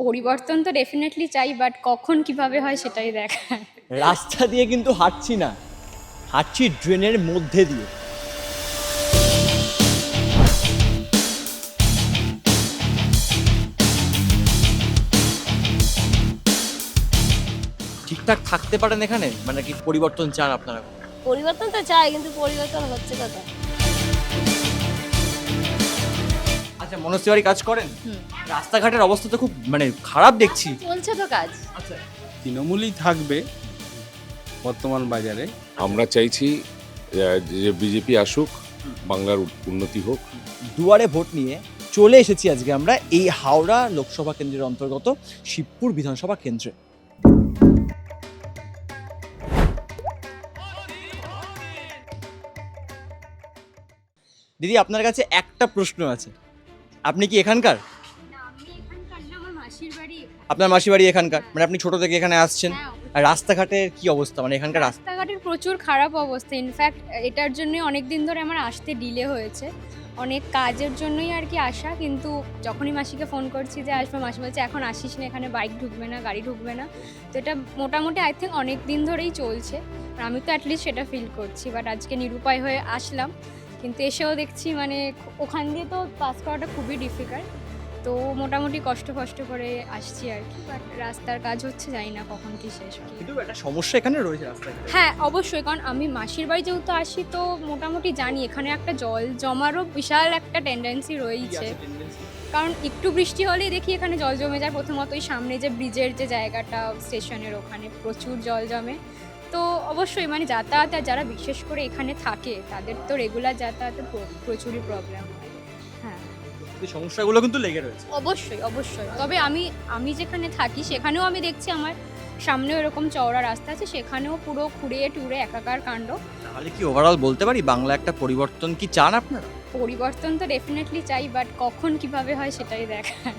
পরিবর্তন তো ডেফিনেটলি চাই, বাট কখন কিভাবে হয় সেটাই দেখার। রাস্তা দিয়ে কিন্তু হাঁটছি না, হাঁটছি ড্রেনের মধ্যে দিয়ে। ঠিকঠাক থাকতে পারেন এখানে, মানে কি পরিবর্তন চান আপনারা? পরিবর্তন তো চাই, কিন্তু পরিবর্তন হচ্ছে কোথায়? আচ্ছা, মনস্বী বাড়ি কাজ করেন? রাস্তাঘাটের অবস্থা তো খুব মানে খারাপ দেখছি। চলছে তো কাজ। আচ্ছা, তৃণমূলই থাকবে বর্তমান বাজারে। আমরা চাইছি যে বিজেপি আসুক, বাংলার উন্নতি হোক। দুয়ারে ভোট নিয়ে চলে এসেছি আজকে আমরা এই হাওড়া লোকসভা কেন্দ্রের অন্তর্গত শিবপুর বিধানসভা কেন্দ্রে। দিদি, আপনার কাছে একটা প্রশ্ন আছে, আপনি কি এখানকার? আপনার মাসির বাড়ি এখানকার, মানে আপনি ছোট থেকে এখানে আসছেন? আর রাস্তাঘাটের কি অবস্থা, মানে এখানকার রাস্তা? রাস্তাঘাটের প্রচুর খারাপ অবস্থা। ইনফ্যাক্ট এটার জন্য অনেক দিন ধরে আমার আসতে ডিলে হয়েছে, অনেক কাজের জন্যই আর কি আসা। কিন্তু যখনই মাসিকে ফোন করছি যে আসবো, মাসি বলছে এখন আসিস না, এখানে বাইক ঢুকবে না, গাড়ি ঢুকবে না। তো এটা মোটামুটি আই থিঙ্ক অনেক দিন ধরেই চলছে, আর আমি তো অ্যাটলিস্ট সেটা ফিল করছি। বাট আজকে নিরুপায় হয়ে আসলাম, কিন্তু এসেও দেখছি মানে ওখান দিয়ে তো পাস করাটা খুবই ডিফিকাল্ট। তো মোটামুটি কষ্ট করে আসছি আর কি। বাট রাস্তার কাজ হচ্ছে, জানি না কখন কি শেষ হবে। কিন্তু একটা সমস্যা এখানে রয়েছে রাস্তাঘাটে। হ্যাঁ অবশ্যই, কারণ আমি মাসির বাড়ি যেহেতু আসি, তো মোটামুটি জানি এখানে একটা জল জমারও বিশাল একটা টেন্ডেন্সি রয়েছে। কারণ একটু বৃষ্টি হলেই দেখি এখানে জল জমে যায়। প্রথমত ওই সামনে যে ব্রিজের যে জায়গাটা স্টেশনের ওখানে প্রচুর জল জমে। তো অবশ্যই মানে যাতায়াত, আর যারা বিশেষ করে এখানে থাকে তাদের তো রেগুলার যাতায়াতে প্রচুরই প্রবলেম হয়। হ্যাঁ এই সমস্যাগুলো কিন্তু লেগে রয়েছে। অবশ্যই। তবে আমি যেখানে থাকি সেখানেও আমি দেখছি আমার সামনেও এরকম চওড়া রাস্তা আছে, সেখানেও পুরো খুঁড়িয়ে টুড়ে একাকার কাণ্ড। তাহলে কি ওভারঅল বলতে পারি বাংলা একটা পরিবর্তন কি চান আপনারা? পরিবর্তন তো ডেফিনেটলি চাই, বাট কখন কিভাবে হয় সেটাই দেখার।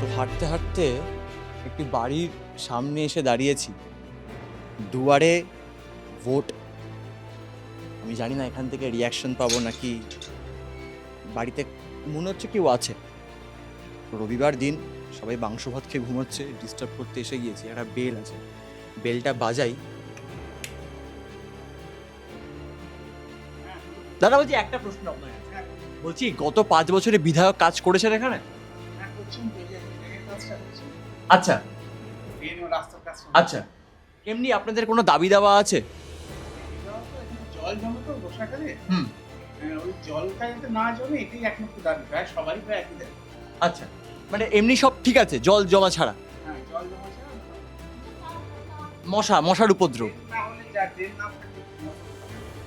তো হাঁটতে হাঁটতে একটি বাড়ির সামনে এসে দাঁড়িয়েছি। দুয়ারে ভোট। আমি জানি না এখান থেকে রিয়াকশন পাবো নাকি। বাড়িতে মনে হচ্ছে কেউ আছে। রবিবার দিন, সবাই মাংস ভাত খেয়ে ঘুমাচ্ছে, ডিস্টার্ব করতে এসে গিয়েছি। একটা বেল আছে, বেলটা বাজাই। দাদা বলছি একটা প্রশ্ন আপনার কাছে। বলছি গত 5 বছরে বিধায়ক কাজ করেছেন এখানে? আচ্ছা আচ্ছা, এমনি আপনাদের কোনো দাবি দাওয়া আছে? জল জমে তো বর্ষাকালে, হুম। ওই জলটা যাতে না জমে এটাই একমাত্র দাবি, প্রায় সবারই প্রায় একই দাবি। আচ্ছা, মানে এমনি সব ঠিক আছে, জল জমা ছাড়া? হ্যাঁ, জল জমা ছাড়া মশার উপদ্রব, না হলে যা ড্রেন না থাকলে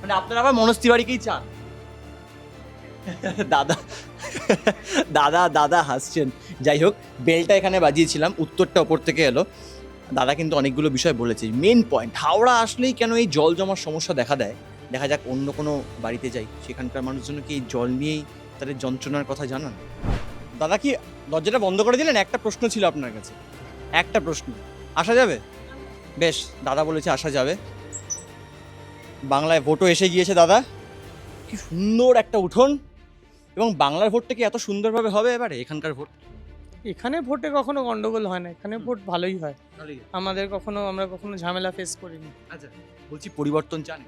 মানে আপনারা আবার মনস্তি বাড়িকেই চান? দাদা দাদা দাদা হাসছেন। যাই হোক, বেলটা এখানে বাজিয়েছিলাম, উত্তরটা ওপর থেকে এলো। দাদা কিন্তু অনেকগুলো বিষয় বলেছে। মেন পয়েন্ট, হাওড়া আসলেই কেন এই জল জমার সমস্যা দেখা দেয়। দেখা যাক অন্য কোনো বাড়িতে যাই, সেখানকার মানুষজন কি এই জল নিয়েই তাদের যন্ত্রণার কথা জানান। দাদা কি দরজাটা বন্ধ করে দিলেন? একটা প্রশ্ন ছিল আপনার কাছে, একটা প্রশ্ন। আসা যাবে? বেশ, দাদা বলেছে আসা যাবে। বাংলায় ভোটও এসে গিয়েছে দাদা। কি সুন্দর একটা উঠোন, এবং বাংলার ভোটটা কি এত সুন্দরভাবে হবে এবারে এখানকার ভোট? এখানে ভোটে কখনো গন্ডগোল হয় না, এখানে ভোট ভালোই হয়। আমরা কখনো ঝামেলা ফেস করিনি। আচ্ছা, বলছি পরিবর্তন চান?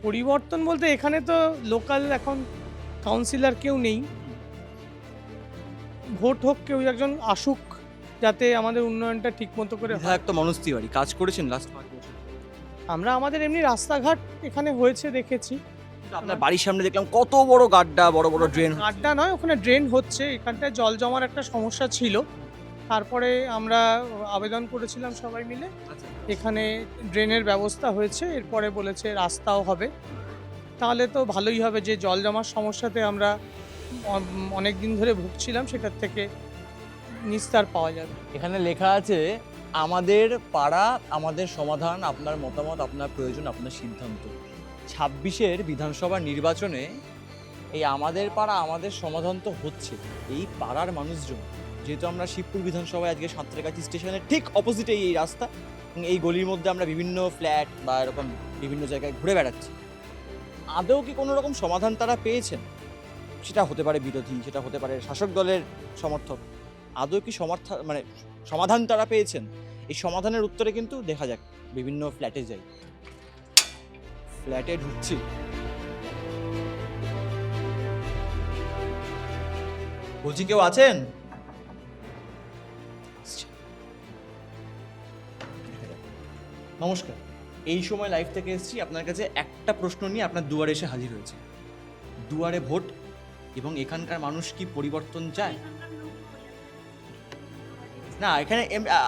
পরিবর্তন বলতে এখানে তো লোকাল এখন কাউন্সিলর কেউ নেই। ভোট হোক, কেউ একজন আসুক যাতে আমাদের উন্নয়নটা ঠিক মতো করে হয়। বিধায়ক তো মনস্তি বাড়ি কাজ করেছেন লাস্ট 5 বছর। আমরা আমাদের এমনি রাস্তাঘাট এখানে হয়েছে দেখেছি। আপনার বাড়ির সামনে দেখলাম কত বড় গাড্ডা, বড় বড় ড্রেন। আড্ডা নয়, ওখানে ড্রেন হচ্ছে। এখানটায় জল জমার একটা সমস্যা ছিল, তারপরে আমরা আবেদন করেছিলাম সবাই মিলে, এখানে ড্রেনের ব্যবস্থা হয়েছে। এরপরে বলেছে রাস্তাও হবে, তাহলে তো ভালোই হবে। যে জল জমার সমস্যাতে আমরা অনেক দিন ধরে ভুগছিলাম, সেটার থেকে নিস্তার পাওয়া যাবে। এখানে লেখা আছে আমাদের পাড়া আমাদের সমাধান, আপনার মতামত, আপনার প্রয়োজন, আপনার সিদ্ধান্ত। 26-এর বিধানসভা নির্বাচনে এই আমাদের পাড়া আমাদের সমাধান তো হচ্ছে। এই পাড়ার মানুষজন যেহেতু আমরা শিবপুর বিধানসভায় আজকে সাঁতরাগাছি স্টেশনের ঠিক অপোজিটেই এই রাস্তা, এবং এই গলির মধ্যে আমরা বিভিন্ন ফ্ল্যাট বা এরকম বিভিন্ন জায়গায় ঘুরে বেড়াচ্ছি। আদৌ কি কোনো রকম সমাধান তারা পেয়েছেন? সেটা হতে পারে বিরোধী, সেটা হতে পারে শাসক দলের সমর্থক। আদৌ কি সমাধান তারা পেয়েছেন? এই সমাধানের উত্তরে কিন্তু দেখা যাক। বিভিন্ন ফ্ল্যাটে যাই, ফ্ল্যাটে ঢুকছি, বলছি কেউ আছেন? নমস্কার, এই সময় লাইভ থেকে এসেছি আপনার কাছে একটা প্রশ্ন নিয়ে আপনার দুয়ারে এসে হাজির হয়েছে। দুয়ারে ভোট এবং এখানকার মানুষ কি পরিবর্তন চায়? না, এখানে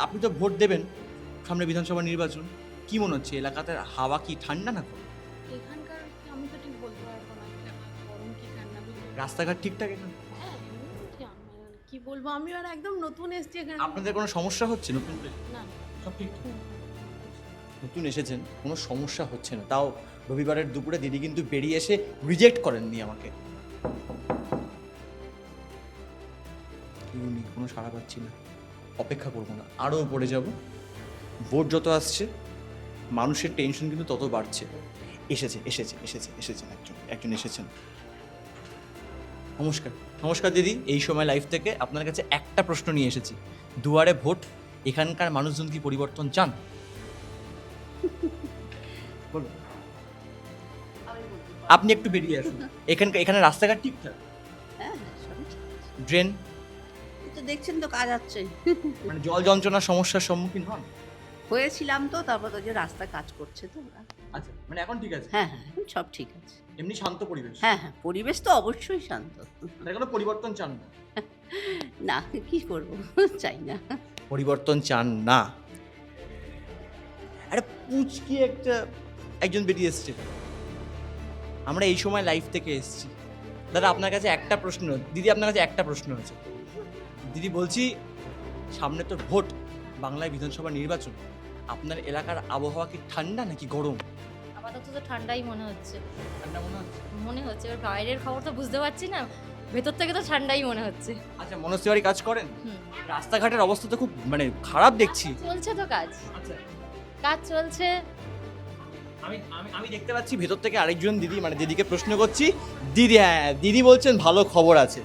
আপনি তো ভোট দেবেন, সামনে বিধানসভা নির্বাচন। কি মনে হচ্ছে এলাকাতে হাওয়া কি ঠান্ডা না গরম? এখানকার আমি তো ঠিক বলতে পারবো না গরম কি ঠান্ডা। রাস্তাঘাট ঠিকঠাক এখানে? কি বলবো, আমি আর একদম নতুন এসেছি এখানে। আপনাদের কোনো সমস্যা হচ্ছে? নতুন না, সব ঠিকঠাক? নতুন এসেছেন, কোনো সমস্যা হচ্ছে না। তাও রবিবারের দুপুরে দিদি কিন্তু বেরিয়ে এসে রিজেক্ট করেননি আমাকে। কোনো সাড়া পাচ্ছি না, অপেক্ষা করবো না, আরও পড়ে যাব। ভোট যত আসছে মানুষের টেনশন কিন্তু তত বাড়ছে। এসেছেন একজন এসেছেন। নমস্কার দিদি, এই সময় লাইভ থেকে আপনার কাছে একটা প্রশ্ন নিয়ে এসেছি। দুয়ারে ভোট, এখানকার মানুষজন কি পরিবর্তন চান? বলুন। আপনি একটু বেরিয়ে আসুন। এখানে রাস্তাঘাট ঠিকঠাক? হ্যাঁ, সবই ঠিক। ড্রেন? এই তো দেখছেন তো কাজ হচ্ছে। মানে জল যন্ত্রণার সমস্যার সম্মুখীন হন? হয়েছিলাম তো, তারপর তো যে রাস্তা কাজ করছে তো ওরা। আচ্ছা, মানে এখন ঠিক আছে? হ্যাঁ, এখন সব ঠিক আছে। এমনি শান্ত পরিবেশ? হ্যাঁ, পরিবেশ তো অবশ্যই শান্ত। মানে কোনো পরিবর্তন চান না? না, কি করব, চাই না। পরিবর্তন চান না? আরে পুচকি একজন বেরিয়ে এসছে। আমরা এই সময় লাইভ থেকে এসেছি। দাদা আপনার কাছে একটা প্রশ্ন, দিদি আপনার কাছে একটা প্রশ্ন আছে। দিদি বলছি, সামনে তো ভোট, বাংলায় বিধানসভা নির্বাচন, আপনার এলাকার আবহাওয়া কি ঠান্ডা নাকি গরম? আপাতত তো ঠান্ডাই মনে হচ্ছে। ঠান্ডা মনে হচ্ছে? এবার বাইরের খবর তো বুঝতে পারছি না, ভেতর থেকে তো ঠান্ডাই মনে হচ্ছে। আচ্ছা, মনস্তিবাড়ি কাজ করেন? রাস্তাঘাটের অবস্থা তো খুব খারাপ দেখছি। চলছে তো কাজ, আচ্ছা, কাজ চলছে। আমি দেখতে পাচ্ছি ভেতর থেকে আরেকজন দিদি, মানে দিদিকে প্রশ্ন করছি। দিদি, হ্যাঁ দিদি বলছেন ভালো খবর আছে।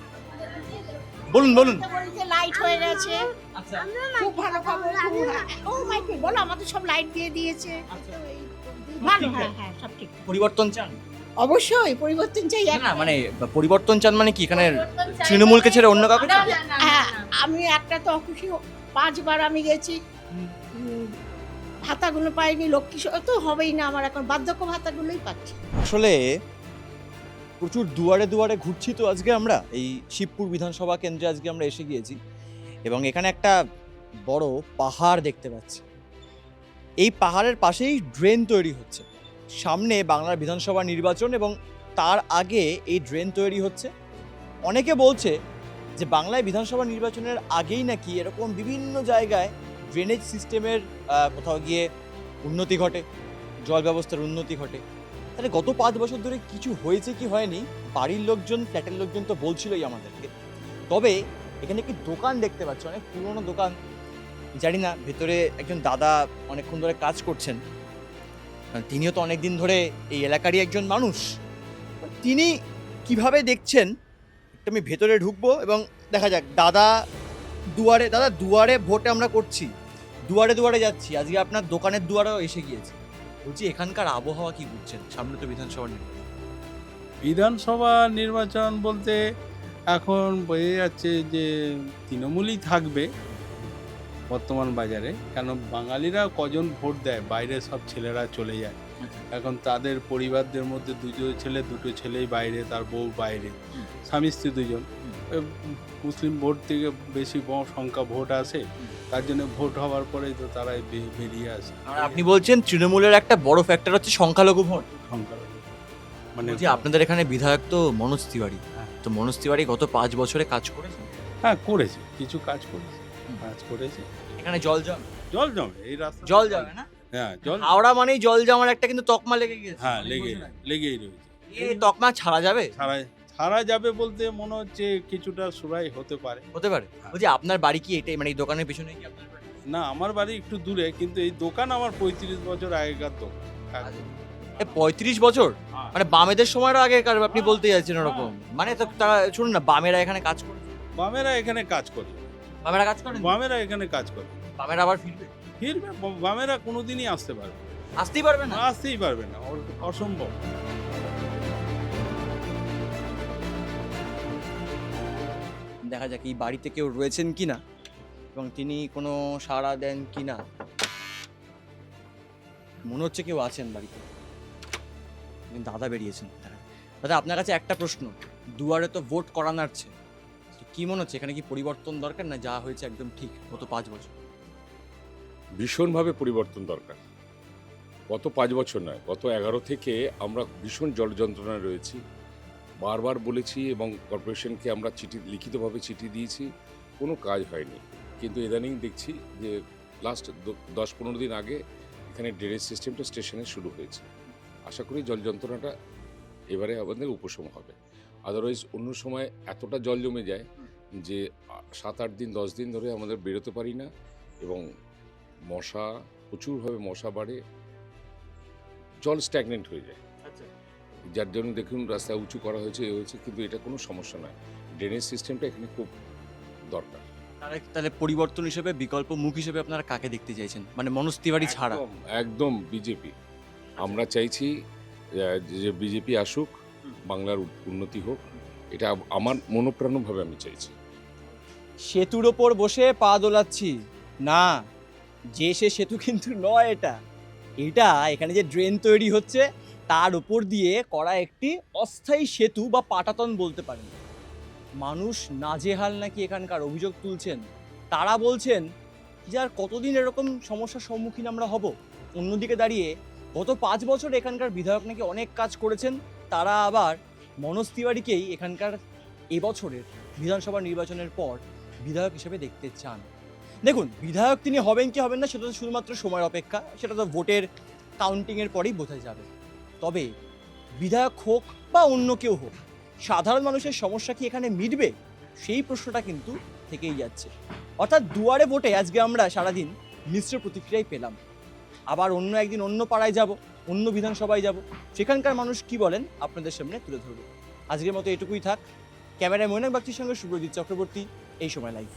বলুন। লাইট হয়ে গেছে, আচ্ছা, খুব ভালো খবর। ও মাই গড, বলো, আমাদের সব লাইট দিয়ে দিয়েছে। ভালো, হ্যাঁ, সব ঠিক। পরিবর্তন চান? অবশ্যই পরিবর্তন চাই। না, মানে পরিবর্তন চান মানে কি এখানে তৃণমূলকে ছেড়ে অন্য কাউকে চান? হ্যাঁ, আমি একটা তো অখুশি, 5 বার আমি গেছি, ভাতাগুলো পাইনি। লক্ষ্মী তো হবেই না, আমার এখন বার্ধক্য ভাতাগুলোই পাচ্ছি। আসলে প্রচুর দুয়ারে দুয়ারে ঘুরছি তো আজকে আমরা এই শিবপুর বিধানসভা কেন্দ্রে আজকে আমরা এসে গিয়েছি, এবং এখানে একটা বড় পাহাড় দেখতে পাচ্ছি। এই পাহাড়ের পাশেই ড্রেন তৈরি হচ্ছে। সামনে বাংলার বিধানসভা নির্বাচন এবং তার আগে এই ড্রেন তৈরি হচ্ছে। অনেকে বলছে যে বাংলায় বিধানসভা নির্বাচনের আগেই নাকি এরকম বিভিন্ন জায়গায় ড্রেনেজ সিস্টেমের কোথাও গিয়ে উন্নতি ঘটে, জল ব্যবস্থার উন্নতি ঘটে। তাহলে গত 5 বছর ধরে কিছু হয়েছে কি হয়নি, বাড়ির লোকজন, ফ্ল্যাটের লোকজন তো বলছিলই আমাদেরকে। তবে এখানে একটি দোকান দেখতে পাচ্ছি, অনেক পুরনো দোকান। জানি না, ভেতরে একজন দাদা অনেকক্ষণ ধরে কাজ করছেন, তিনিও তো অনেক দিন ধরে এই এলাকারই একজন মানুষ। তিনি কিভাবে দেখছেন, একটু আমি ভেতরে ঢুকবো এবং দেখা যাক। দাদা দুয়ারে ভোটে আমরা করছি, দুয়ারে যাচ্ছি। আজকে আপনার দোকানের দুয়ারেও এসে গিয়েছি। বলছি এখানকার আবহাওয়া কি বুঝছেন? সামনে তো বিধানসভা নির্বাচন বলতে এখন বোঝা যাচ্ছে যে তৃণমূলই থাকবে বর্তমান বাজারে। কেন বাঙালিরা কজন ভোট দেয়, বাইরে সব ছেলেরা চলে যায়। এখন তাদের পরিবারদের মধ্যে 2 ছেলে 2 ছেলেই বাইরে, তার বউ বাইরে, স্বামী স্ত্রী 2জন। মুসলিম ভোট থেকে বেশি সংখ্যা ভোট আসে, তার জন্য ভোট হওয়ার পরেই তো তারাই বেরিয়ে আসে। আপনি বলছেন তৃণমূলের একটা বড় ফ্যাক্টর হচ্ছে সংখ্যালঘু ভোট? সংখ্যালঘু মানে যে আপনাদের এখানে বিধায়ক তো মনোজ তিওয়ারি, তো মনোজ তিওয়ারি গত 5 বছরে কাজ করেছে? হ্যাঁ, করেছে, কিছু কাজ করেছে। এখানে জল জমে এই রাস্তা জল জমে না? হ্যাঁ, জল। হাওড়া মানেই জল জমার একটা কিন্তু তকমা লেগে গিয়েছে। হ্যাঁ, লেগেই রয়েছে। এই তকমা ছাড়া যাবে? সারা যাবে বলতে মনে হচ্ছে কিছুটা সুরাই হতে পারে। হতে পারে। বলছি আপনার বাড়ি কি এটাই, মানে এই দোকানের পিছনে কি আপনার বাড়ি? না, আমার বাড়ি একটু দূরে, কিন্তু এই দোকান আমার 35 বছর আগেকার দোকান। এ 35 বছর? হ্যাঁ। মানে বামেদের সময়ের আগেকার আপনি বলতে যাচ্ছেন ওরকম? মানে তো তারা শুনুন না, বামেরা এখানে কাজ করে, বামেরা এখানে কাজ করে, বামেরা কাজ করেন, বামেরা এখানে কাজ করে। বামেরা আবার ফিরবে, ফিরবে, বামেরা কোনোদিনই আসতে পারবে না। আসতেই পারবে না। আসতেই পারবে না, অসম্ভব। দেখা যাক এই বাড়িতে কেউ রয়েছেন কিনা এবং তিনি কোনো সাড়া দেন কিনা। মনে হচ্ছে কেউ আছেন বাড়িতে। কিন্তু দাদা বেরিয়েছেন। দাদা, আপনার কাছে একটা প্রশ্ন, দুয়ারে তো ভোট করানোরছে, কি মনে হচ্ছে এখানে কি পরিবর্তন দরকার, না যা হয়েছে একদম ঠিক গত 5 বছর? ভীষণভাবে পরিবর্তন দরকার। গত 5 বছর নয়, গত 11 থেকে আমরা ভীষণ জল যন্ত্রণায় রয়েছি। বারবার বলেছি এবং কর্পোরেশনকে আমরা লিখিতভাবে চিঠি দিয়েছি, কোনো কাজ হয়নি। কিন্তু ইদানিং দেখছি যে লাস্ট 10-15 দিন আগে এখানে ড্রেনেজ সিস্টেমটা স্টেশনে শুরু হয়েছে। আশা করি জল যন্ত্রণাটা এবারে আমাদের উপশম হবে। আদারওয়াইজ অন্য সময় এতটা জল জমে যায় যে 7-8 দিন 10 দিন ধরে আমাদের বেরোতে পারি না, এবং মশা, প্রচুরভাবে মশা বাড়ে, জল স্ট্যাগনেন্ট হয়ে যায়। যার জন্য দেখুন রাস্তা উঁচু করা হয়েছে, এ হয়েছে, কিন্তু এটা কোনো সমস্যা নয়। ড্রেনেজ সিস্টেমটা এখানে খুব দরকার। তাহলে পরিবর্তন হিসেবে, বিকল্প মুখ হিসেবে আপনারা কাকে দেখতে চাইছেন, মানে মনোজ তিওয়ারি ছাড়া? একদম বিজেপি। আমরা চাইছি যে বিজেপি আসুক, বাংলার উন্নতি হোক, এটা আমার মনোপ্রাণভাবে আমি চাইছি। সেতুর ওপর বসে পা দোলাচ্ছি না, যে সে সেতু কিন্তু নয় এটা। এটা এখানে যে ড্রেন তৈরি হচ্ছে তার উপর দিয়ে করা একটি অস্থায়ী সেতু বা পাটাতন বলতে পারেন। মানুষ নাজেহাল নাকি এখানকার, অভিযোগ তুলছেন। তারা বলছেন যে আর কতদিন এরকম সমস্যার সম্মুখীন আমরা হব। অন্যদিকে দাঁড়িয়ে গত 5 বছর এখানকার বিধায়ক নাকি অনেক কাজ করেছেন, তারা আবার মনোজ তিওয়ারিকেই এখানকার এবছরের বিধানসভা নির্বাচনের পর বিধায়ক হিসেবে দেখতে চান। দেখুন, বিধায়ক তিনি হবেন কি হবেন না সেটা তো শুধুমাত্র সময়ের অপেক্ষা, সেটা তো ভোটের কাউন্টিংয়ের পরেই বোঝা যাবে। তবে বিধায়ক হোক বা অন্য কেউ হোক, সাধারণ মানুষের সমস্যা কি এখানে মিটবে, সেই প্রশ্নটা কিন্তু থেকেই যাচ্ছে। অর্থাৎ দুয়ারে ভোটে আজকে আমরা সারাদিন মিশ্র প্রতিক্রিয়াই পেলাম। আবার অন্য একদিন অন্য পাড়ায় যাব, অন্য বিধানসভায় যাব, সেখানকার মানুষ কি বলেন আপনাদের সামনে তুলে ধরব। আজকের মতো এটুকুই থাক। ক্যামেরায় মৈনাক বাগচির সঙ্গে সুব্রজিৎ চক্রবর্তী, এই সময় লাইভ।